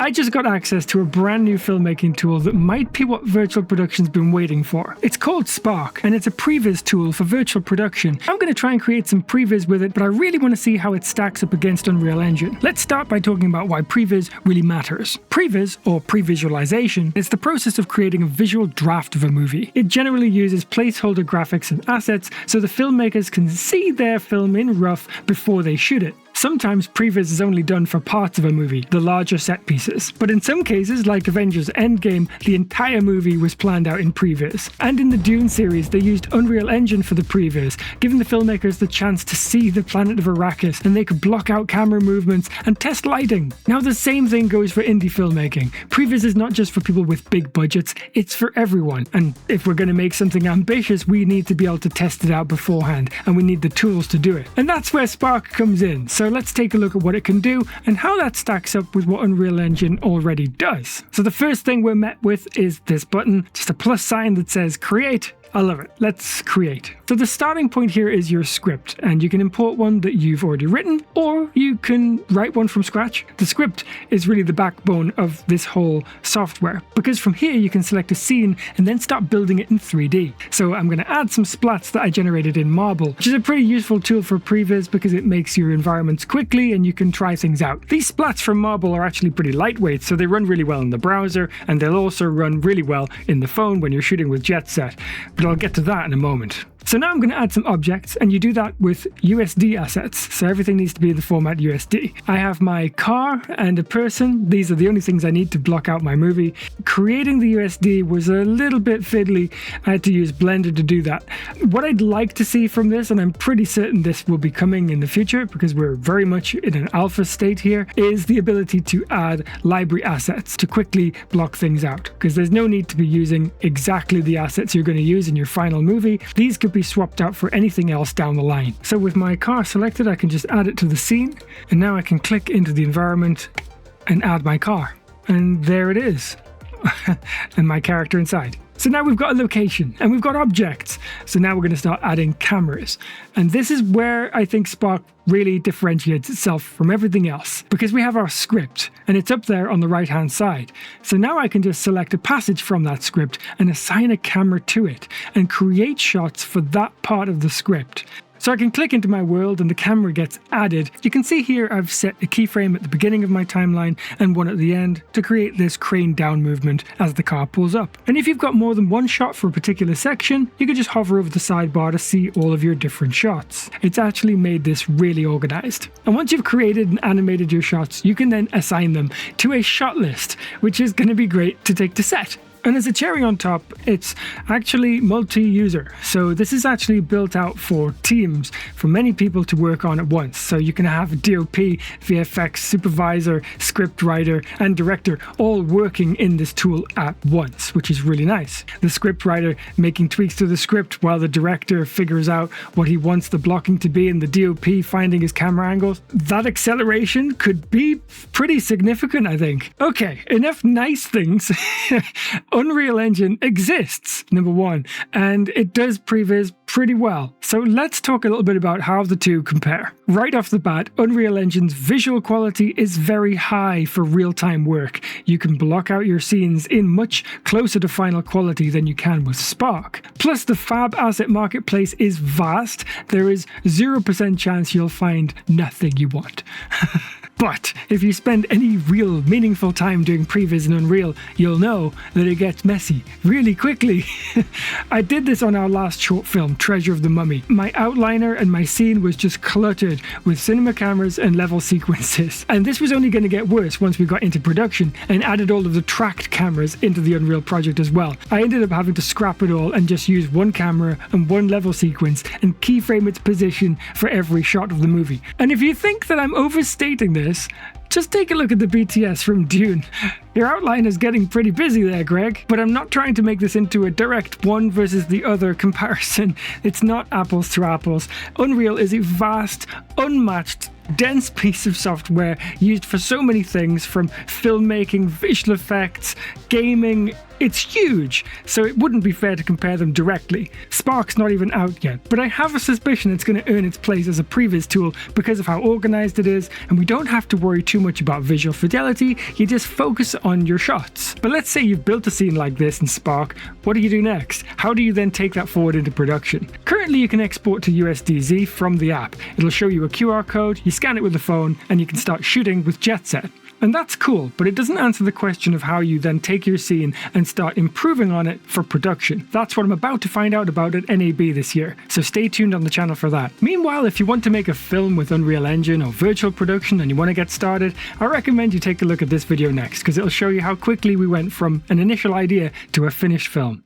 I just got access to a brand new filmmaking tool that might be what virtual production's been waiting for. It's called Spark, and it's a Previz tool for virtual production. I'm going to try and create some Previz with it, but I really want to see how it stacks up against Unreal Engine. Let's start by talking about why Previz really matters. Previz, or pre-visualization, is the process of creating a visual draft of a movie. It generally uses placeholder graphics and assets so the filmmakers can see their film in rough before they shoot it. Sometimes Previz is only done for parts of a movie, the larger set pieces. But in some cases, like Avengers Endgame, the entire movie was planned out in Previz. And in the Dune series, they used Unreal Engine for the Previz, giving the filmmakers the chance to see the planet of Arrakis, and they could block out camera movements and test lighting. Now the same thing goes for indie filmmaking. Previz is not just for people with big budgets, it's for everyone. And if we're going to make something ambitious, we need to be able to test it out beforehand, and we need the tools to do it. And that's where Spark comes in. So let's take a look at what it can do and how that stacks up with what Unreal Engine already does. So the first thing we're met with is this button, just a plus sign that says create. I love it. Let's create. So the starting point here is your script, and you can import one that you've already written, or you can write one from scratch. The script is really the backbone of this whole software, because from here you can select a scene and then start building it in 3D. So I'm going to add some splats that I generated in Marble, which is a pretty useful tool for Previz because it makes your environments quickly and you can try things out. These splats from Marble are actually pretty lightweight, so they run really well in the browser, and they'll also run really well in the phone when you're shooting with Jet Set. But I'll get to that in a moment. So now I'm going to add some objects, and you do that with USD assets. So everything needs to be in the format USD. I have my car and a person. These are the only things I need to block out my movie. Creating the USD was a little bit fiddly. I had to use Blender to do that. What I'd like to see from this, and I'm pretty certain this will be coming in the future because we're very much in an alpha state here, is the ability to add library assets to quickly block things out, because there's no need to be using exactly the assets you're going to use in your final movie. These could be swapped out for anything else down the line. So with my car selected, I can just add it to the scene, and now I can click into the environment and add my car. And there it is. And my character inside. So now we've got a location and we've got objects. So now we're going to start adding cameras. And this is where I think Spark really differentiates itself from everything else, because we have our script and it's up there on the right hand side. So now I can just select a passage from that script and assign a camera to it and create shots for that part of the script. So I can click into my world and the camera gets added. You can see here I've set a keyframe at the beginning of my timeline and one at the end to create this crane down movement as the car pulls up. And if you've got more than one shot for a particular section, you can just hover over the sidebar to see all of your different shots. It's actually made this really organized. And once you've created and animated your shots, you can then assign them to a shot list, which is going to be great to take to set. And as a cherry on top, it's actually multi-user. So this is actually built out for teams, for many people to work on at once. So you can have DOP, VFX, supervisor, script writer, and director all working in this tool at once, which is really nice. The script writer making tweaks to the script while the director figures out what he wants the blocking to be, and the DOP finding his camera angles. That acceleration could be pretty significant, I think. Okay, enough nice things. Unreal Engine exists, number one, and it does Previz pretty well. So let's talk a little bit about how the two compare. Right off the bat, Unreal Engine's visual quality is very high for real-time work. You can block out your scenes in much closer to final quality than you can with Spark. Plus, the fab asset marketplace is vast. There is 0% chance you'll find nothing you want. But if you spend any real meaningful time doing Previz in Unreal, you'll know that it gets messy really quickly. I did this on our last short film, Treasure of the Mummy. My outliner and my scene was just cluttered with cinema cameras and level sequences. And this was only going to get worse once we got into production and added all of the tracked cameras into the Unreal project as well. I ended up having to scrap it all and just use one camera and one level sequence and keyframe its position for every shot of the movie. And if you think that I'm overstating this, just take a look at the BTS from Dune. Your outline is getting pretty busy there, Greg, but I'm not trying to make this into a direct one versus the other comparison. It's not apples to apples. Unreal is a vast, unmatched, dense piece of software used for so many things, from filmmaking, visual effects, gaming. It's huge, so it wouldn't be fair to compare them directly. Spark's not even out yet, but I have a suspicion it's going to earn its place as a Previz tool because of how organized it is, and we don't have to worry too too much about visual fidelity, you just focus on your shots. But let's say you've built a scene like this in Spark, what do you do next? How do you then take that forward into production? Currently you can export to USDZ from the app. It'll show you a QR code, you scan it with the phone, and you can start shooting with Jet Set. And that's cool, but it doesn't answer the question of how you then take your scene and start improving on it for production. That's what I'm about to find out about at NAB this year, so stay tuned on the channel for that. Meanwhile, if you want to make a film with Unreal Engine or virtual production and you want to get started, I recommend you take a look at this video next, because it'll show you how quickly we went from an initial idea to a finished film.